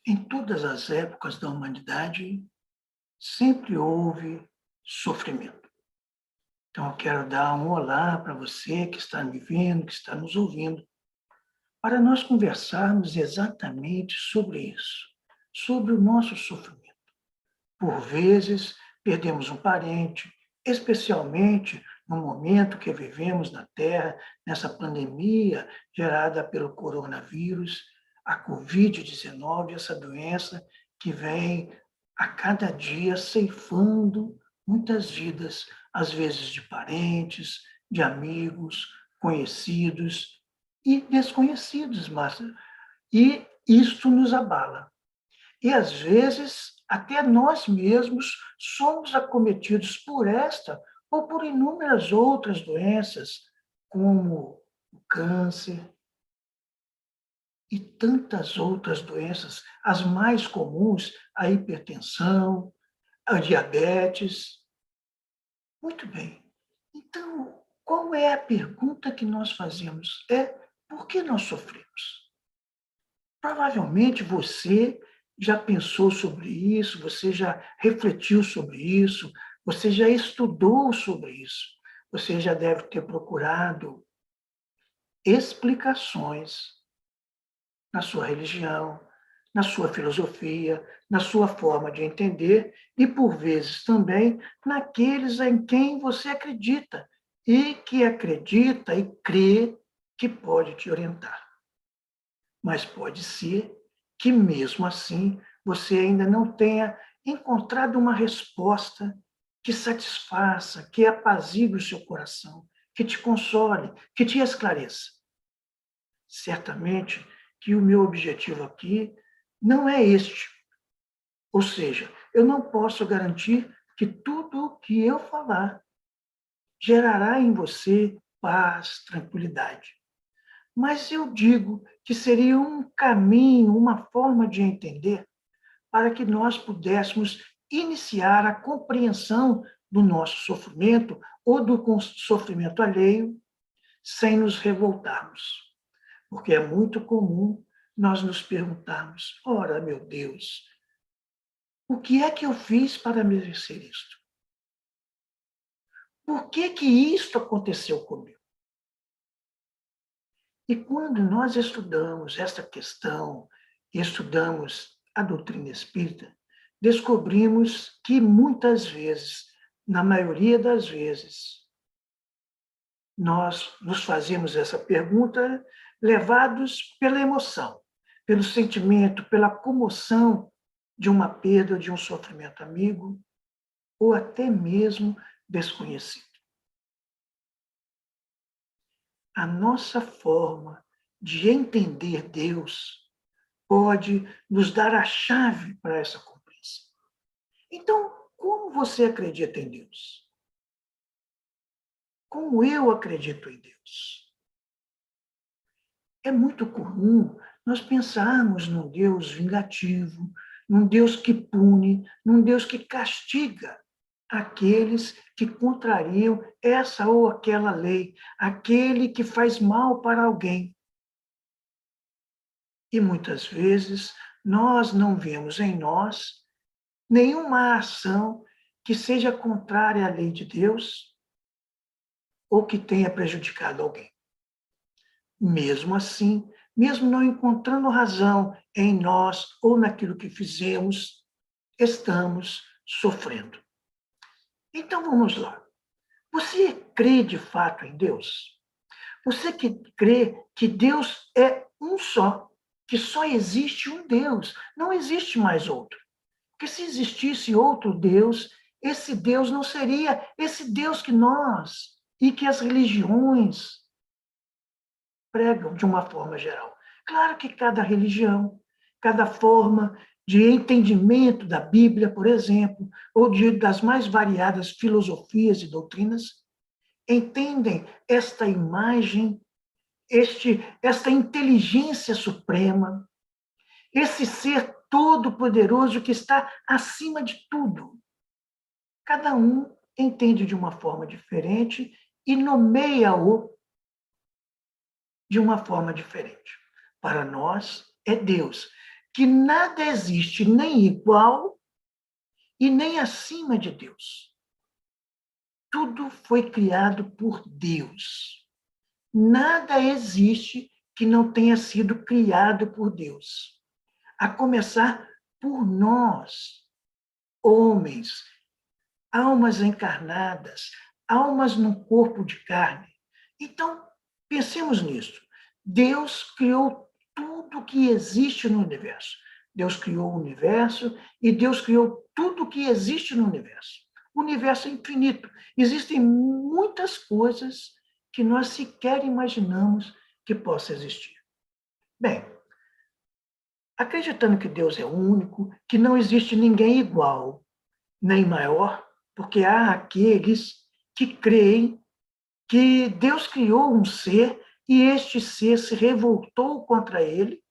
Em todas as épocas da humanidade, sempre houve sofrimento. Então, eu quero dar um olá para você que está me vendo, que está nos ouvindo, para nós conversarmos exatamente sobre isso, sobre o nosso sofrimento. Por vezes, perdemos um parente, especialmente no momento que vivemos na Terra, nessa pandemia gerada pelo coronavírus, a Covid-19, essa doença que vem a cada dia ceifando muitas vidas, às vezes de parentes, de amigos, conhecidos e desconhecidos, mas e isto nos abala. E, às vezes, até nós mesmos somos acometidos por esta ou por inúmeras outras doenças, como o câncer e tantas outras doenças, as mais comuns, a hipertensão, a diabetes. Muito bem. Então, qual é a pergunta que nós fazemos? Por que nós sofremos? Provavelmente você já pensou sobre isso, você já refletiu sobre isso, você já estudou sobre isso. Você já deve ter procurado explicações na sua religião, na sua filosofia, na sua forma de entender e, por vezes, também naqueles em quem você acredita e que acredita e crê que pode te orientar. Mas pode ser que, mesmo assim, você ainda não tenha encontrado uma resposta que satisfaça, que apazigue o seu coração, que te console, que te esclareça. Certamente que o meu objetivo aqui não é este. Ou seja, eu não posso garantir que tudo o que eu falar gerará em você paz, tranquilidade. Mas eu digo que seria um caminho, uma forma de entender para que nós pudéssemos iniciar a compreensão do nosso sofrimento ou do sofrimento alheio sem nos revoltarmos. Porque é muito comum nós nos perguntarmos: ora, meu Deus, o que é que eu fiz para merecer isto? Por que isto aconteceu comigo? E quando nós estudamos esta questão, estudamos a doutrina espírita, descobrimos que muitas vezes, na maioria das vezes, nós nos fazemos essa pergunta levados pela emoção, pelo sentimento, pela comoção de uma perda, de um sofrimento amigo, ou até mesmo desconhecido. A nossa forma de entender Deus pode nos dar a chave para essa compreensão. Então, como você acredita em Deus? Como eu acredito em Deus? É muito comum nós pensarmos num Deus vingativo, num Deus que pune, num Deus que castiga aqueles que contrariam essa ou aquela lei, aquele que faz mal para alguém. E muitas vezes nós não vemos em nós nenhuma ação que seja contrária à lei de Deus ou que tenha prejudicado alguém. Mesmo assim, mesmo não encontrando razão em nós ou naquilo que fizemos, estamos sofrendo. Então vamos lá. Você crê de fato em Deus? Você que crê que Deus é um só, que só existe um Deus, não existe mais outro. Porque se existisse outro Deus, esse Deus não seria esse Deus que nós e que as religiões pregam de uma forma geral. Claro que cada religião, cada forma de entendimento da Bíblia, por exemplo, ou das mais variadas filosofias e doutrinas, entendem esta imagem, esta inteligência suprema, esse ser todo-poderoso que está acima de tudo. Cada um entende de uma forma diferente e nomeia-o de uma forma diferente. Para nós, é Deus. que nada existe nem igual e nem acima de Deus. Tudo foi criado por Deus. Nada existe que não tenha sido criado por Deus. A começar por nós, homens, almas encarnadas, almas num corpo de carne. Então, pensemos nisso. Deus criou tudo que existe no universo. Deus criou o universo e Deus criou tudo que existe no universo. O universo é infinito. Existem muitas coisas que nós sequer imaginamos que possa existir. Bem, acreditando que Deus é único, que não existe ninguém igual, nem maior, porque há aqueles que creem que Deus criou um ser e este ser se revoltou contra ele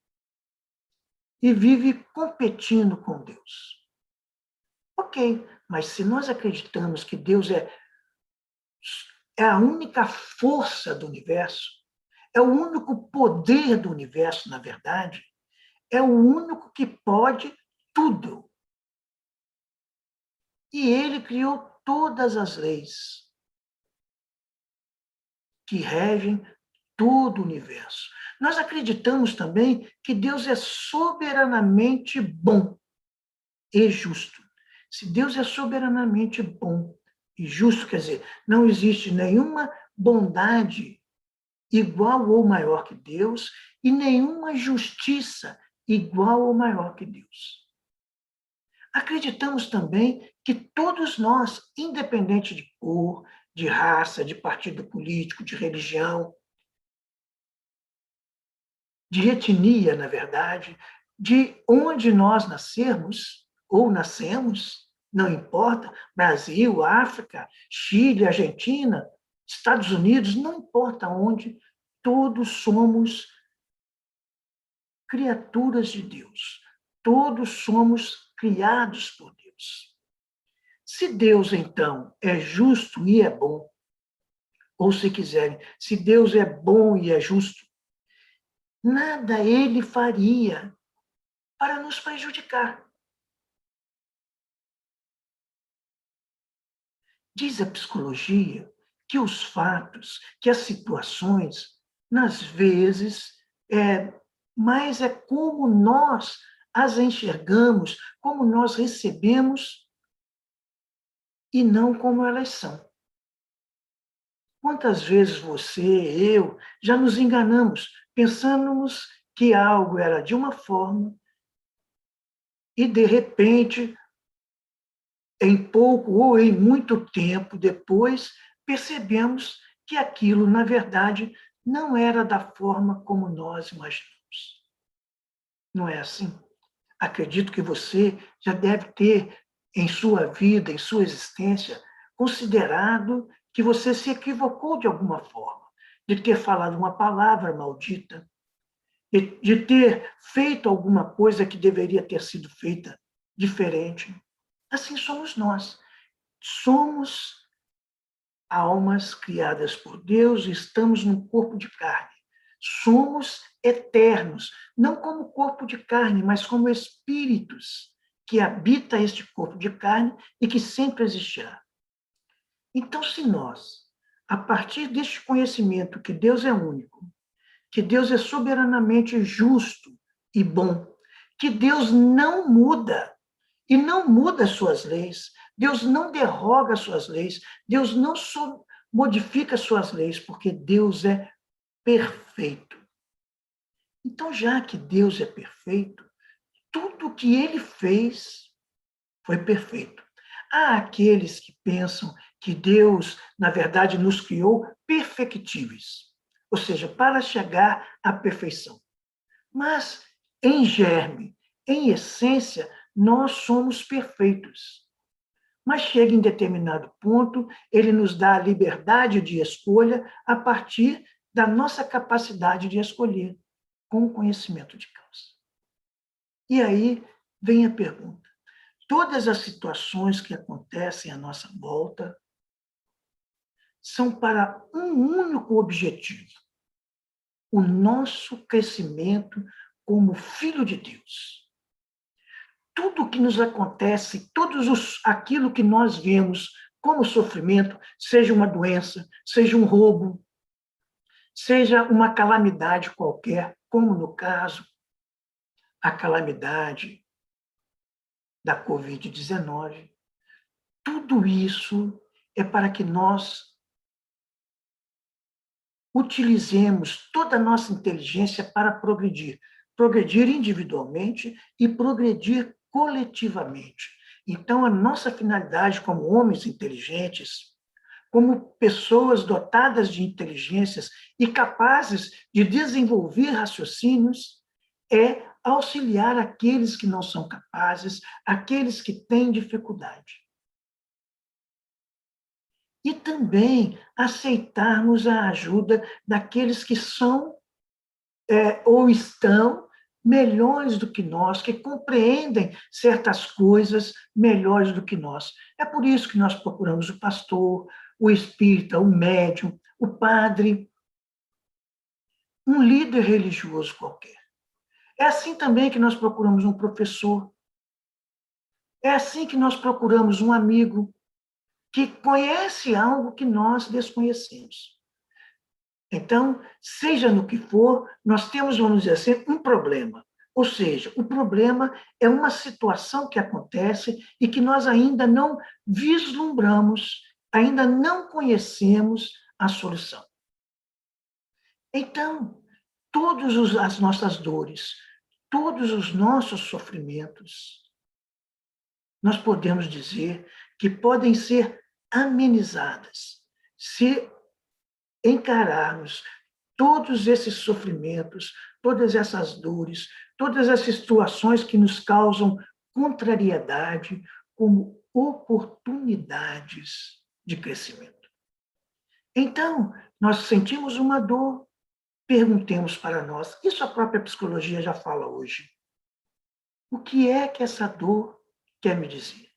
e vive competindo com Deus. Ok, mas se nós acreditamos que Deus é a única força do universo, é o único poder do universo, na verdade, é o único que pode tudo. E ele criou todas as leis que regem todo o universo. Nós acreditamos também que Deus é soberanamente bom e justo. Se Deus é soberanamente bom e justo, quer dizer, não existe nenhuma bondade igual ou maior que Deus e nenhuma justiça igual ou maior que Deus. Acreditamos também que todos nós, independente de cor, de raça, de partido político, de religião, de etnia, na verdade, de onde nós nascermos ou nascemos, não importa, Brasil, África, Chile, Argentina, Estados Unidos, não importa onde, todos somos criaturas de Deus. Todos somos criados por Deus. Se Deus, então, é justo e é bom, ou se quiserem, se Deus é bom e é justo, nada ele faria para nos prejudicar. Diz a psicologia que os fatos, que as situações, nas vezes, mais é como nós as enxergamos, como nós recebemos e não como elas são. Quantas vezes você, eu, já nos enganamos, pensamos que algo era de uma forma e, de repente, em pouco ou em muito tempo depois, percebemos que aquilo, na verdade, não era da forma como nós imaginamos. Não é assim? Acredito que você já deve ter, em sua vida, em sua existência, considerado que você se equivocou de alguma forma, de ter falado uma palavra maldita, de ter feito alguma coisa que deveria ter sido feita diferente. Assim somos nós. Somos almas criadas por Deus e estamos num corpo de carne. Somos eternos, não como corpo de carne, mas como espíritos que habita este corpo de carne e que sempre existirá. Então, se nós, a partir deste conhecimento que Deus é único, que Deus é soberanamente justo e bom, que Deus não muda e não muda as suas leis, Deus não derroga as suas leis, Deus não modifica as suas leis, porque Deus é perfeito. Então, já que Deus é perfeito, tudo o que ele fez foi perfeito. Há aqueles que pensam que Deus, na verdade, nos criou perfectíveis, ou seja, para chegar à perfeição. Mas, em germe, em essência, nós somos perfeitos. Mas chega em determinado ponto, ele nos dá a liberdade de escolha a partir da nossa capacidade de escolher, com o conhecimento de causa. E aí vem a pergunta: todas as situações que acontecem à nossa volta são para um único objetivo: o nosso crescimento como filho de Deus. tudo o que nos acontece, aquilo que nós vemos como sofrimento, seja uma doença, seja um roubo, seja uma calamidade qualquer, como no caso, a calamidade da Covid-19, tudo isso é para que nós utilizemos toda a nossa inteligência para progredir. Progredir individualmente e progredir coletivamente. Então, a nossa finalidade como homens inteligentes, como pessoas dotadas de inteligências e capazes de desenvolver raciocínios, é auxiliar aqueles que não são capazes, aqueles que têm dificuldade. E também aceitarmos a ajuda daqueles que são ou estão melhores do que nós, que compreendem certas coisas melhores do que nós. É por isso que nós procuramos o pastor, o espírita, o médium, o padre, um líder religioso qualquer. É assim também que nós procuramos um professor. É assim que nós procuramos um amigo que conhece algo que nós desconhecemos. Então, seja no que for, nós temos, vamos dizer assim, um problema. Ou seja, o problema é uma situação que acontece e que nós ainda não vislumbramos, ainda não conhecemos a solução. Então, todas as nossas dores, todos os nossos sofrimentos, nós podemos dizer que podem ser amenizadas se encararmos todos esses sofrimentos, todas essas dores, todas as situações que nos causam contrariedade como oportunidades de crescimento. Então, nós sentimos uma dor, perguntemos para nós, isso a própria psicologia já fala hoje. O que é que essa dor quer me dizer?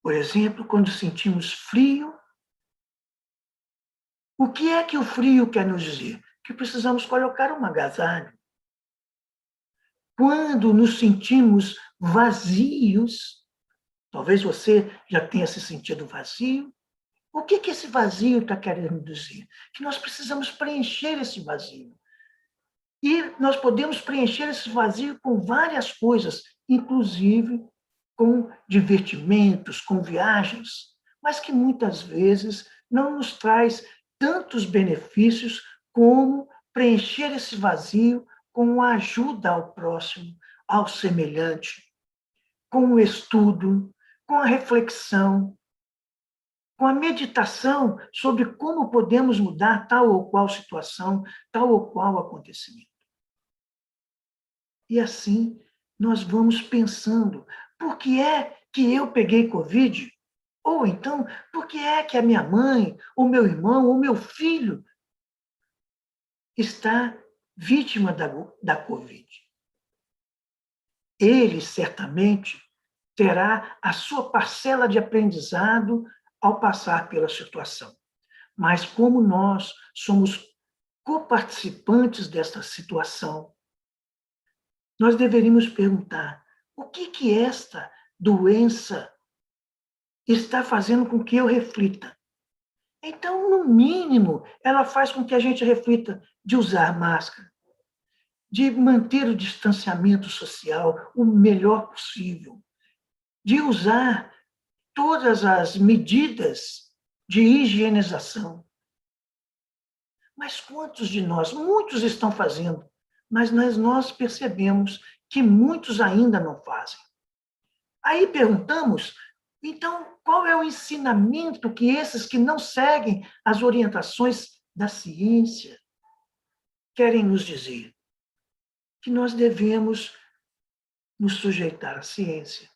Por exemplo, quando sentimos frio, o que é que o frio quer nos dizer? Que precisamos colocar um agasalho. Quando nos sentimos vazios, talvez você já tenha se sentido vazio, o que esse vazio está querendo dizer? Que nós precisamos preencher esse vazio. E nós podemos preencher esse vazio com várias coisas, inclusive com divertimentos, com viagens, mas que muitas vezes não nos traz tantos benefícios como preencher esse vazio com a ajuda ao próximo, ao semelhante, com o estudo, com a reflexão, com a meditação sobre como podemos mudar tal ou qual situação, tal ou qual acontecimento. E assim nós vamos pensando, por que é que eu peguei Covid? Ou então, por que é que a minha mãe, ou meu irmão, ou meu filho está vítima da Covid? Ele certamente terá a sua parcela de aprendizado ao passar pela situação. Mas como nós somos coparticipantes desta situação, nós deveríamos perguntar: o que esta doença está fazendo com que eu reflita? Então, no mínimo, ela faz com que a gente reflita de usar máscara, de manter o distanciamento social o melhor possível, de usar todas as medidas de higienização. Mas quantos de nós? Muitos estão fazendo, mas nós percebemos que muitos ainda não fazem. Aí perguntamos, então, qual é o ensinamento que esses que não seguem as orientações da ciência querem nos dizer? Que nós devemos nos sujeitar à ciência,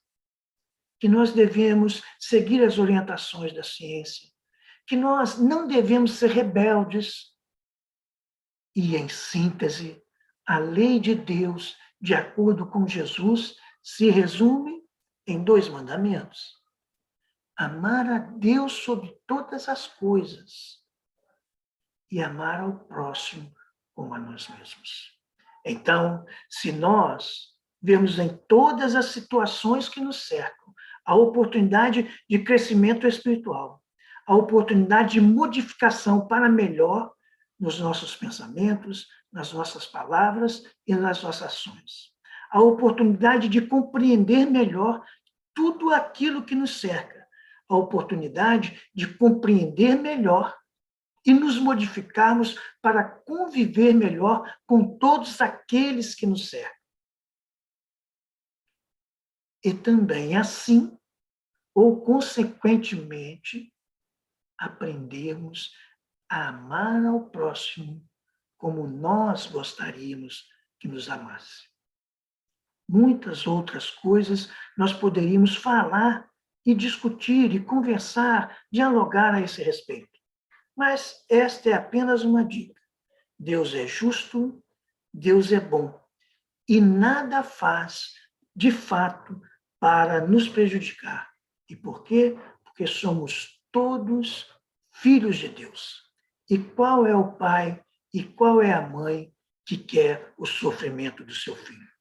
que nós devemos seguir as orientações da ciência, que nós não devemos ser rebeldes. E, em síntese, a lei de Deus, de acordo com Jesus, se resume em 2 mandamentos: amar a Deus sobre todas as coisas e amar ao próximo como a nós mesmos. Então, se nós vemos em todas as situações que nos cercam a oportunidade de crescimento espiritual, a oportunidade de modificação para melhor nos nossos pensamentos, nas nossas palavras e nas nossas ações. A oportunidade de compreender melhor tudo aquilo que nos cerca, a oportunidade de compreender melhor e nos modificarmos para conviver melhor com todos aqueles que nos cercam. E também assim, ou consequentemente, aprendermos a amar ao próximo como nós gostaríamos que nos amasse. Muitas outras coisas nós poderíamos falar e discutir e conversar, dialogar a esse respeito. Mas esta é apenas uma dica. Deus é justo, Deus é bom e nada faz, de fato, para nos prejudicar. E por quê? Porque somos todos filhos de Deus. E qual é o pai e qual é a mãe que quer o sofrimento do seu filho?